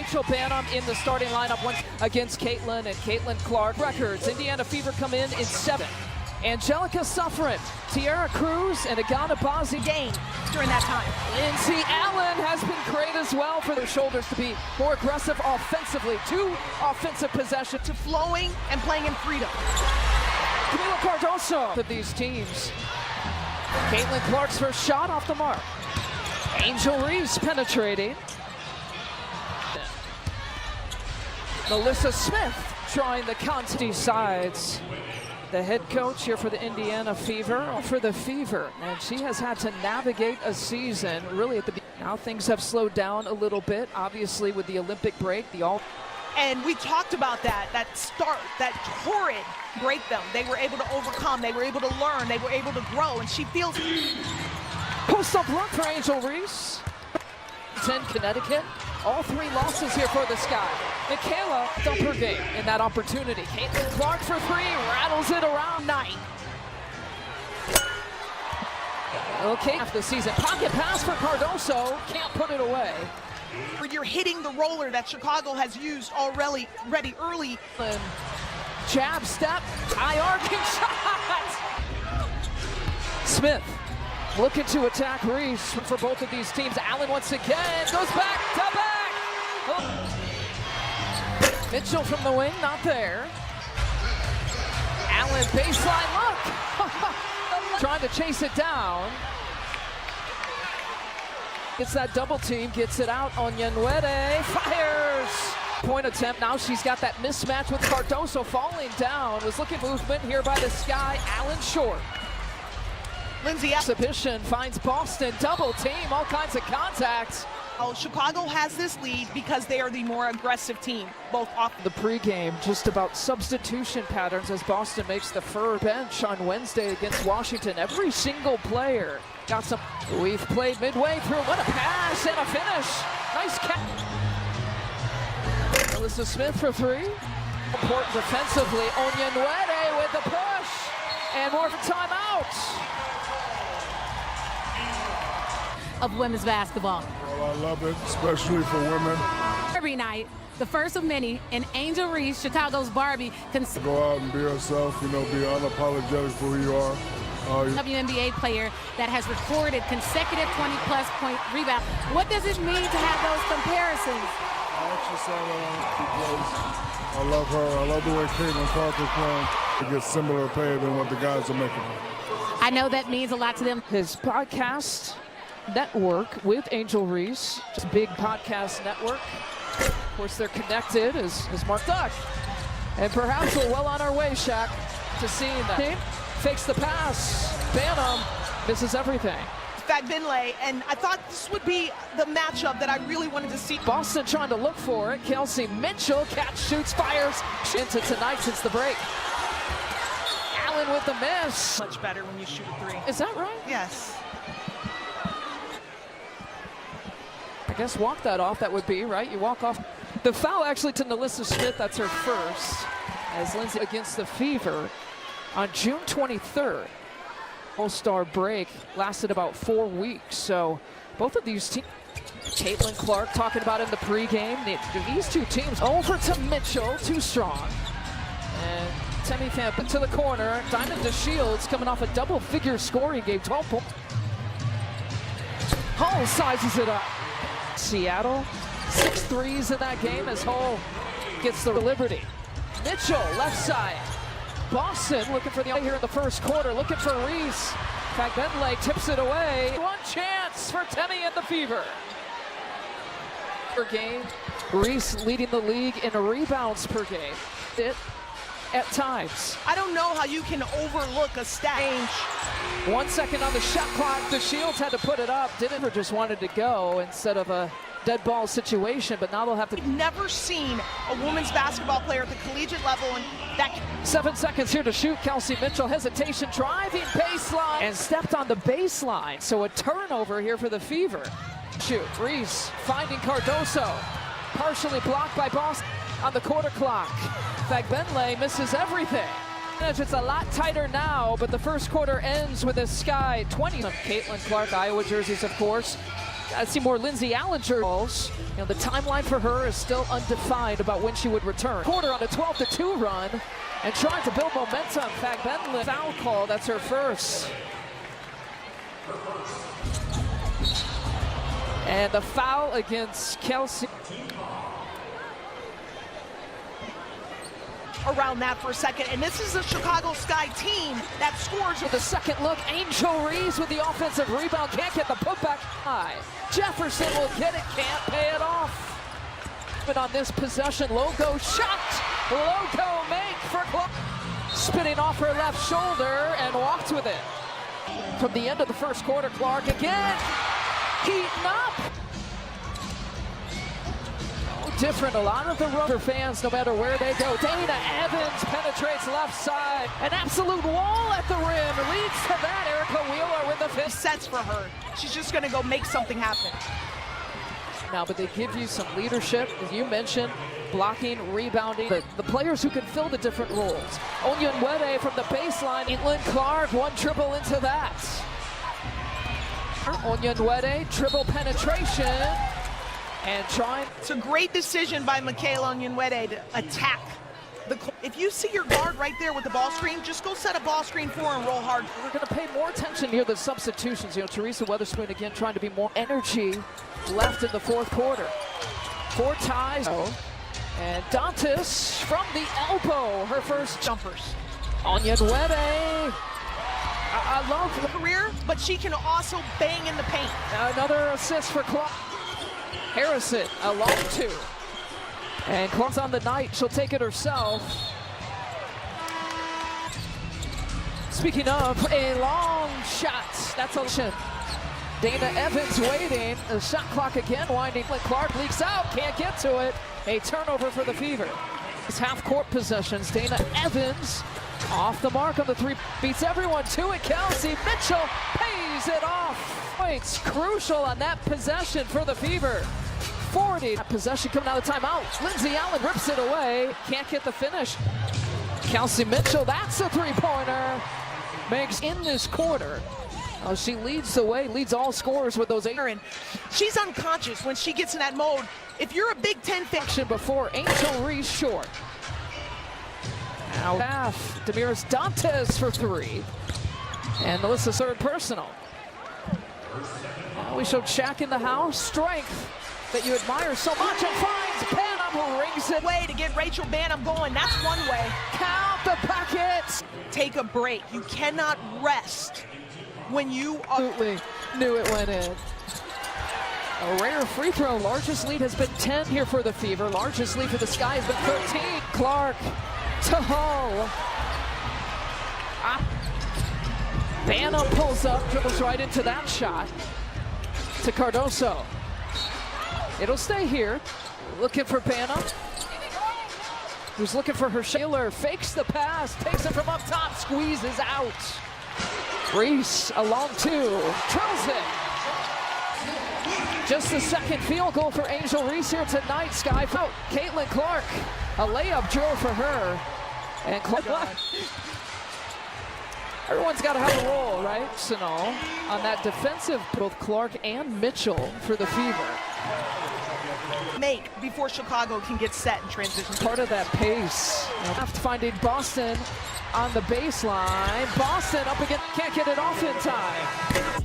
Rachel Banham in the starting lineup once against Caitin and Caitlin Clark. Records, Indiana Fever come in 7. Angelica Suffren, Tiara Cruz, and Agana Bazzi game during that time. Lindsay Allen has been great as well for their shoulders to be more aggressive offensively. 2 offensive possessions. To flowing and playing in freedom. Camila Cardoso of these teams. Caitlin Clark's first shot off the mark. Angel Reese penetrating. Melissa Smith trying the constant sides. The head coach here for the Indiana Fever, and she has had to navigate a season really at the beginning. Now things have slowed down a little bit, obviously with the Olympic break, and we talked about that start, that torrid breakdown. They were able to overcome, they were able to learn, they were able to grow, and she feels. Post-up look for Angel Reese. 10 Connecticut. All 3 losses here for the Sky. Michaela dumped her game in that opportunity. Caitlin Clark for 3, rattles it around 9. Okay, after the season, pocket pass for Cardoso, can't put it away. You're hitting the roller that Chicago has used already early. And jab step, high arcing shot. Smith looking to attack Reese for both of these teams. Allen once again goes back to back. Oh. Mitchell from the wing, not there. Allen baseline look. Trying to chase it down. Gets that double team, gets it out on Yanwede, fires. Point attempt, now she's got that mismatch with Cardoso falling down. Was looking movement here by the Sky, Allen short. Lindsay exhibition finds Boston, double team, all kinds of contacts. Oh, Chicago has this lead because they are the more aggressive team, both off. The pregame, just about substitution patterns as Boston makes the first bench on Wednesday against Washington. Every single player got some. We've played midway through. What a pass and a finish. Nice catch. Melissa Smith for 3. Important defensively. Onyenwere with the push. And more for timeout. Of women's basketball. Well, I love it, especially for women. Every night, the first of many, and Angel Reese, Chicago's Barbie, can go out and be yourself, be unapologetic for who you are. WNBA player that has recorded consecutive 20-plus point rebounds. What does it mean to have those comparisons? I actually saw that because I love her. I love the way Caitlin Clark is playing. It gets similar pay than what the guys are making. I know that means a lot to them. His podcast network with Angel Reese. It's a big podcast network. Of course, they're connected as Mark Duck. And perhaps we're well on our way, Shaq, to seeing that. Fakes the pass. Banham misses everything. Fagbinley, and I thought this would be the matchup that I really wanted to see. Boston trying to look for it. Kelsey Mitchell, catch, shoots, fires. Into tonight since the break. Allen with the miss. Much better when you shoot a 3. Is that right? Yes. I guess walk that off, that would be, right? You walk off. The foul actually to Melissa Smith, that's her first, as Lindsay against the Fever on June 23rd. All-Star break lasted about 4 weeks, so both of these teams, Caitlin Clark talking about in the pregame, these 2 teams over to Mitchell, too strong. And Temi Famp to the corner, Diamond DeShields coming off a double-figure score, he gave 12 points. Hull sizes it up. Seattle, 6 threes in that game as Hull gets the Liberty. Mitchell, left side. Boston looking for the here in the first quarter, looking for Reese. Fagbinley tips it away. One chance for Temi and the Fever. Per game, Reese leading the league in rebounds per game. At times. I don't know how you can overlook a stat. 1 second on the shot clock. DeShields had to put it up. Didn't just wanted to go instead of a dead ball situation, but now they'll have to. I've never seen a women's basketball player at the collegiate level, and that. 7 seconds here to shoot. Kelsey Mitchell, hesitation, driving baseline, and stepped on the baseline. So a turnover here for the Fever. Shoot, Reese finding Cardoso, partially blocked by Boston on the quarter clock. Fagbinley misses everything. It's a lot tighter now, but the first quarter ends with a Sky 20. Caitlin Clark, Iowa jerseys, of course. Gotta see more Lindsay Allen balls. You know, the timeline for her is still undefined about when she would return. Quarter on a 12-2 run and trying to build momentum. In fact, Bentley foul call, that's her first. And the foul against Kelsey. Around that for a second, and this is a Chicago Sky team that scores. With the second look, Angel Reese with the offensive rebound, can't get the putback high. Jefferson will get it, can't pay it off. But on this possession, Logo shot, Logo make for Clark. Spinning off her left shoulder and walked with it. From the end of the first quarter, Clark again, heating up. Different, a lot of the Rubber fans, no matter where they go. Dana Evans penetrates left side. An absolute wall at the rim leads to that. Erica Wheeler with the fifth. Sets for her. She's just going to go make something happen. Now, but they give you some leadership, as you mentioned, blocking, rebounding. The players who can fill the different roles. Onyenwere from the baseline. Caitlin Clark, one dribble into that. Onyenwere, dribble penetration. And trying. It's a great decision by Michaela Onyenwere to attack. If you see your guard right there with the ball screen, just go set a ball screen for her and roll hard. We're going to pay more attention here to the substitutions. You know, Teresa Weatherspoon again trying to be more energy left in the fourth quarter. 4 ties. And Dantas from the elbow, her first jumpers. Onyenwere. I love her career, but she can also bang in the paint. Another assist for Clark. Harrison, a long 2. And Clark's on the night, she'll take it herself. Speaking of a long shot, that's a Dana Evans waiting, the shot clock again winding. Clark leaks out, can't get to it. A turnover for the Fever. It's half-court possessions. Dana Evans off the mark on the 3, beats everyone to it. Kelsey Mitchell pays it off. Points crucial on that possession for the Fever. 40. Possession coming out of the timeout. Lindsay Allen rips it away. Can't get the finish. Kelsey Mitchell, that's a 3-pointer. Makes in this quarter. She leads the way, leads all scorers with those 8. And she's unconscious when she gets in that mode. If you're a Big Ten fan. Before Angel Reese short. Now half. Damiris Dantas for 3. And Melissa's third personal. Now we showed Shaq in the house. Strength that you admire so much, and finds Banham, who rings it. Way to get Rachel Banham going, that's one way. Count the packets. Take a break. You cannot rest when you absolutely knew it went in. A rare free throw. Largest lead has been 10 here for the Fever. Largest lead for the Sky has been 13. Clark to Hull. Banham pulls up, dribbles right into that shot. To Cardoso. It'll stay here. Looking for Banham. Who's looking for her Shaler. Fakes the pass. Takes it from up top. Squeezes out. Reese, a long 2. Drills it. Just the second field goal for Angel Reese here tonight. Sky out. Caitlin Clark. A layup drill for her. And Clark. Everyone's got to have a role, right, Sanal? On that defensive, both Clark and Mitchell for the Fever. Make before Chicago can get set in transition. Part of that pace. After finding Boston on the baseline. Boston up again, can't get it off in time.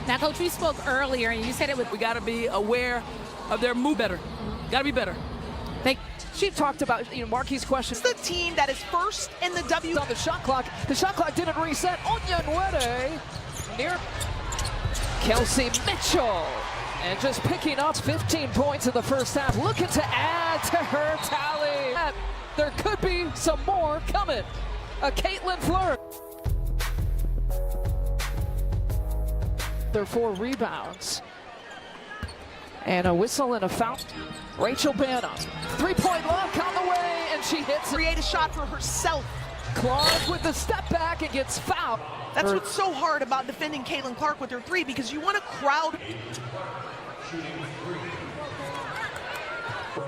Now, Coach, we spoke earlier, and you said it was. We got to be aware of their move better. Got to be better. She talked about, you know, Marquis' question. It's the team that is first in the W. On the shot clock. The shot clock didn't reset. Onyenwere near Kelsey Mitchell. And just picking up 15 points in the first half. Looking to add to her tally. There could be some more coming. A Caitlin Fleur. Their 4 rebounds. And a whistle and a foul. Rachel Banham. 3-point look on the way, and she hits. Create a shot for herself. Clark with the step back and gets fouled. That's what's so hard about defending Caitlin Clark with her 3, because you want to crowd.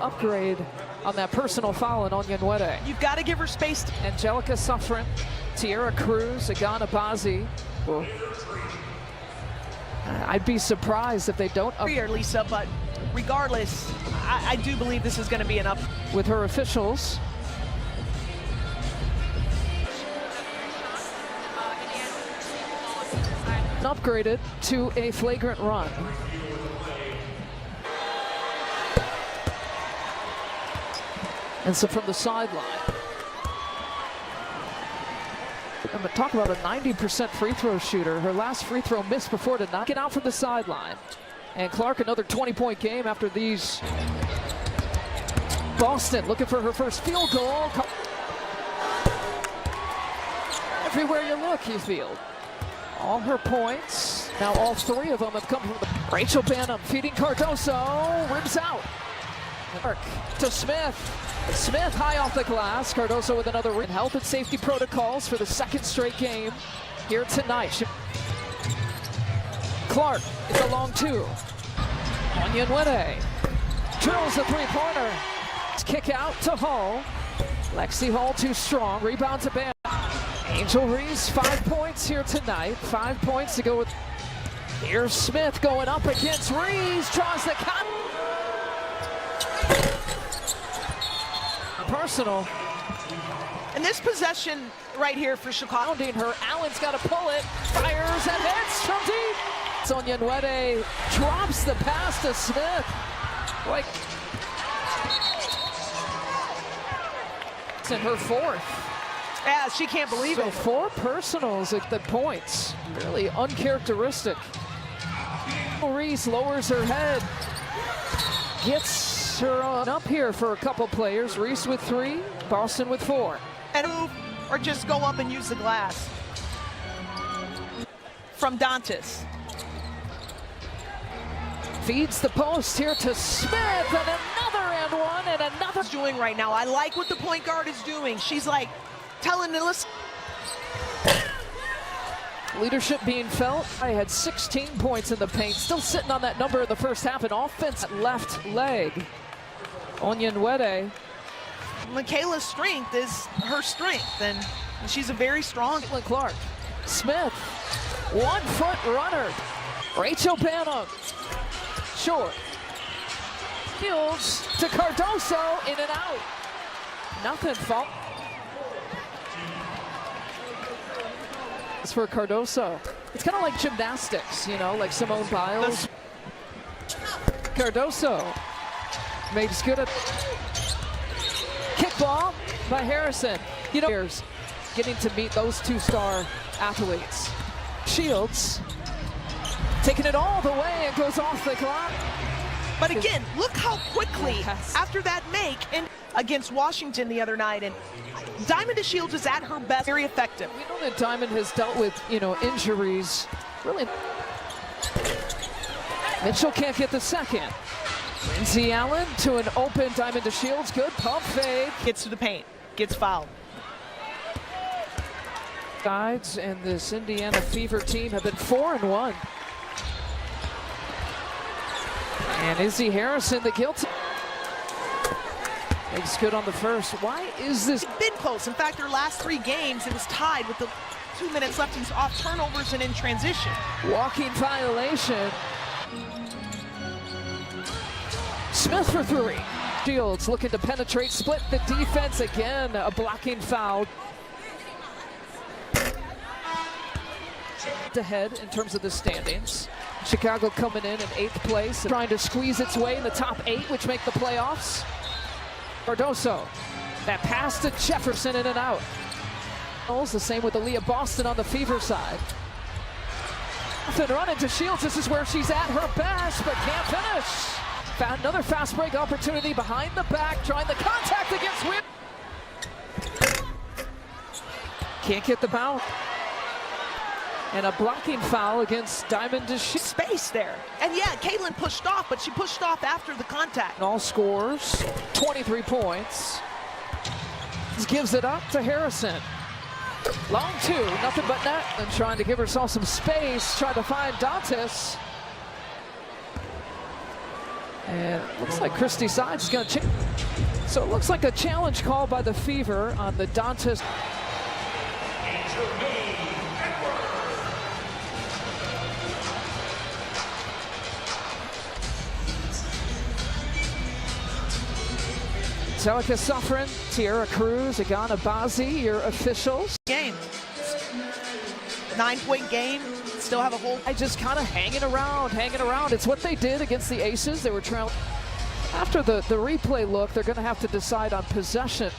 Upgrade on that personal foul on Onyenwere. You've got to give her space. Angelica Suffren, Tierra Cruz, Agana Bazi. Well, I'd be surprised if they don't Here, Lisa, but regardless, I do believe this is going to be enough. With her officials. Upgraded to a flagrant run. And so from the sideline. I'm going to talk about a 90% free throw shooter. Her last free throw missed before to knock it out from the sideline. And Clark, another 20-point game after these. Boston looking for her first field goal. Everywhere you look, you feel. All her points. Now all three of them have come from the. Rachel Banham feeding Cardoso. Ribs out. Clark to Smith. Smith high off the glass. Cardoso with another win. Health and safety protocols for the second straight game here tonight. Clark, it's a long two. Onyenwere drills a three-pointer. Kick out to Hall. Lexi Hall too strong. Rebound to Bam. Angel Reese, 5 points here tonight. 5 points to go with. Here's Smith going up against Reese. Draws the cut. Personal. And this possession right here for Chicago. Her, Allen's got to pull it. Fires and hits from deep. Onyenwere drops the pass to Smith. Like, it's in her fourth. Yeah, she can't believe So it. 4 personals at the points. Really uncharacteristic. Reese lowers her head. Gets her on up here for a couple players. Reese with 3, Boston with 4. And move or just go up and use the glass. From Dantas. Feeds the post here to Smith, and another and one, and another. Doing right now. I like what the point guard is doing. She's like telling the list. Leadership being felt. I had 16 points in the paint, still sitting on that number in the first half. An offense left leg. Onyenwere. Michaela's strength is her strength, and she's a very strong. Caitlin Clark. Smith, 1 foot runner. Rachel Banham. Short. Fields to Cardoso, in and out. Nothing fault. It's for Cardoso. It's kind of like gymnastics, you know, like Simone Biles. Cardoso makes good at kickball by Harrison. You know, getting to meet those 2-star athletes. Shields taking it all the way and goes off the clock. But again, look how quickly after that make and against Washington the other night, and Diamond DeShields is at her best, very effective. We know that Diamond has dealt with, you know, injuries. Really. Mitchell can't get the second. Lindsay Allen to an open Diamond DeShields. Good pump fake. Gets to the paint, gets fouled. Guides and this Indiana Fever team have been 4-1. And Izzy Harrison, the guilty. Makes good on the first. Why is this? It's been close. In fact, their last 3 games, it was tied with the 2 minutes left. He's off turnovers and in transition. Walking violation. Smith for 3. Shields looking to penetrate, split the defense again. A blocking foul. Ahead in terms of the standings. Chicago coming in 8th place, trying to squeeze its way in the top 8, which make the playoffs. Cardoso, that pass to Jefferson, in and out. The same with Aaliyah Boston on the Fever side. Nothing running to Shields. This is where she's at her best, but can't finish. Found another fast break opportunity behind the back, trying the contact against Wynn. Can't get the bounce. And a blocking foul against Diamond DeShields. Space there. And yeah, Caitlin pushed off, but she pushed off after the contact. All scores, 23 points. This gives it up to Harrison. Long 2, nothing but net. And trying to give herself some space, trying to find Dantas. And it looks like Christy Sides is going to change. So it looks like a challenge call by the Fever on the Dantas. Zelika Suffren, Tierra Cruz, Agana Bazi, your officials. Game. 9-point game. Still have a whole. I just kind of hanging around. It's what they did against the Aces. They were trailing. After the replay look, they're going to have to decide on possession.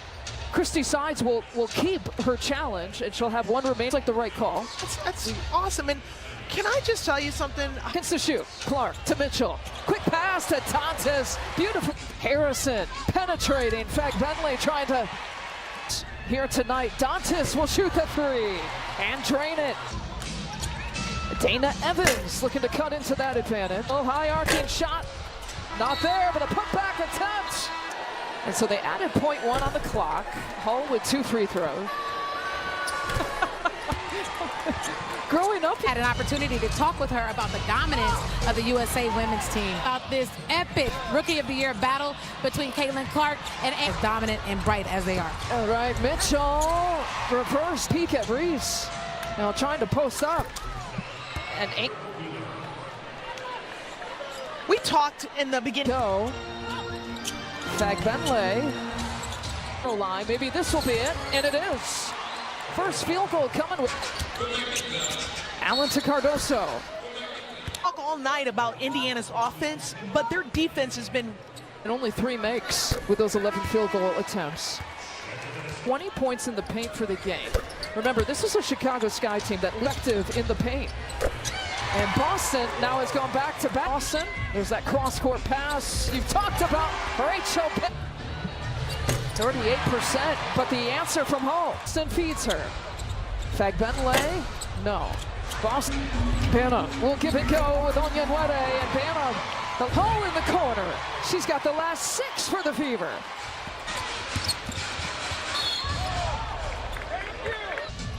Christy Sides will keep her challenge, and she'll have one remaining. It's like the right call. That's awesome. And can I just tell you something? Against the shoot. Clark to Mitchell. Quick pass to Dantas. Beautiful. Harrison penetrating. In fact, Bentley trying to. Here tonight, Dantas will shoot the three and drain it. Dana Evans looking to cut into that advantage. Oh, high arcing shot. Not there, but a putback attempt. And so they added .1 on the clock. Hull with 2 free throws. Growing up, Had an opportunity to talk with her about the dominance of the USA women's team. About this epic Rookie of the Year battle between Caitlin Clark and as dominant and bright as they are. all right, Mitchell, reverse peek at Reese. Now trying to post up. And We talked in the beginning. go. Fag Bentley. Line. Maybe this will be it, and it is. First field goal coming with Allen to Cardoso. Talk all night about Indiana's offense, but their defense has been. And only 3 makes with those 11 field goal attempts. 20 points in the paint for the game. Remember, this is a Chicago Sky team that active in the paint. And Boston now has gone back to Boston. There's that cross-court pass you've talked about. Rachel Pitt. 38%, but the answer from Hull. Boston feeds her. Fag Bentley, no. Boston, Banham will give it go with Onyenwere, and Banham, the hole in the corner. She's got the last 6 for the Fever.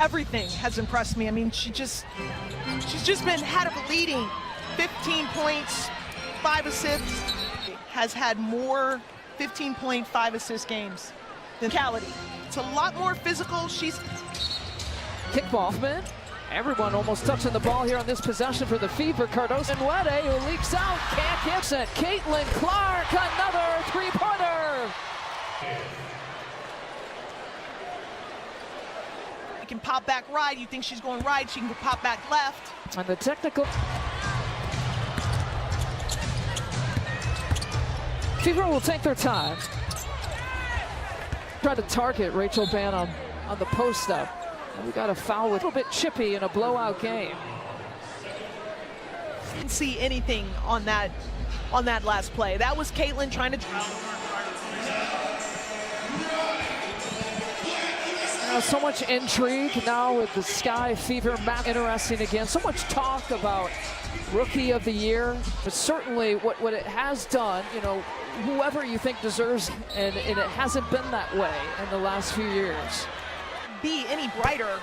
Everything has impressed me. I mean, she's just been had a leading 15 points, 5 assists. Has had more 15.5 assist games than Cality. It's a lot more physical. She's Kickball. Everyone almost touching the ball here on this possession for the Fever. Cardoso and Wede, who leaks out, can't get it. Caitlin Clark, another 3-pointer. You can pop back right. You think she's going right, she can pop back left. And the technical. Fever will take their time. Try to target Rachel Banham on the post up. And we got a foul with a little bit chippy in a blowout game. Didn't see anything on that last play. That was Caitlin trying to. So much intrigue now with the Sky Fever map. Interesting again. So much talk about Rookie of the Year, but certainly what it has done, you know, whoever you think deserves, and it hasn't been that way in the last few years. Be any brighter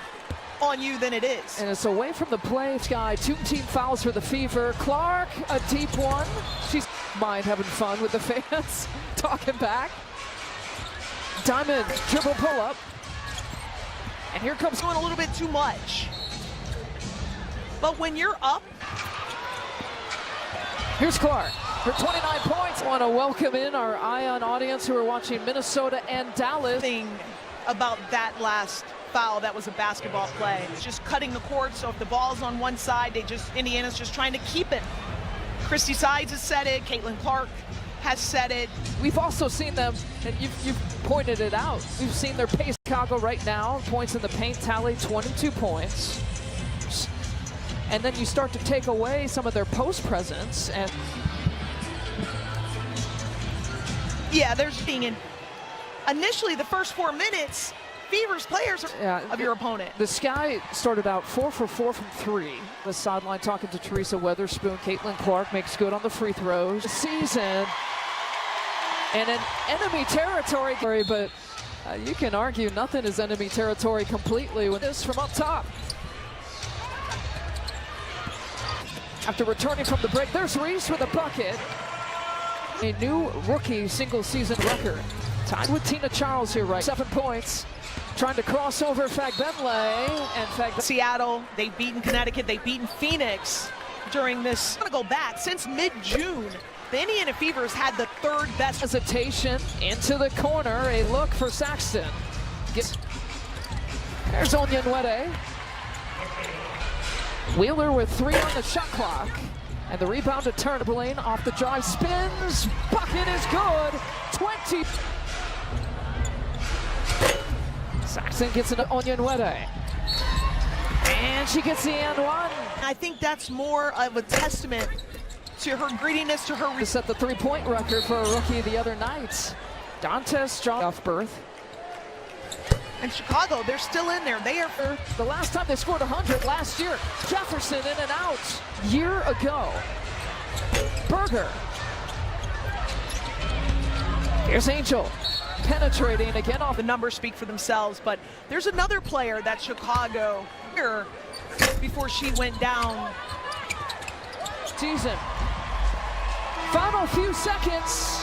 on you than it is. And it's away from the play. Sky, 2 team fouls for the Fever. Clark, a deep one. She's mind having fun with the fans, talking back. Diamond, dribble pull up. And here comes Doing a little bit too much. But when you're up, here's Clark for 29 points. I want to welcome in our Ion audience who are watching Minnesota and Dallas. thing about that last foul, that was a basketball play. It's just cutting the court, so if the ball's on one side, Indiana's just trying to keep it. Christy Sides has said it, Caitlin Clark has said it. We've also seen them, and you've pointed it out, we've seen their pace. Chicago right now, points in the paint tally, 22 points. And then you start to take away some of their post presence, and Yeah, there's being in. Initially, the first 4 minutes, Fever's players of your opponent. The Sky started out 4 for 4 from 3. The sideline talking to Teresa Weatherspoon. Caitlin Clark makes good on the free throws. Season and in enemy territory, but you can argue nothing is enemy territory completely with this from up top. After returning from the break, there's Reese with a bucket. A new rookie single-season record. Tied with Tina Charles here, right? 7 points. Trying to cross over Fagbenle, and Seattle, they've beaten Connecticut, they've beaten Phoenix during this. I'm gonna go back since mid-June. The Indiana Fevers had the 3rd best hesitation into the corner. A look for Saxton. There's Onyenwere. Wheeler with 3 on the shot clock. And the rebound to Turnbull off the drive, spins, bucket is good, 20. Saxton gets into Onyenwere. And she gets the and one. I think that's more of a testament to her greediness, to her. To set the 3-point record for a rookie the other night. Dantes John off birth. And Chicago, they're still in there. They are for the last time they scored 100 last year. Jefferson in and out. Year ago. Berger. Here's Angel. Penetrating again off. The numbers speak for themselves, but there's another player that Chicago here before she went down. Season. Final few seconds.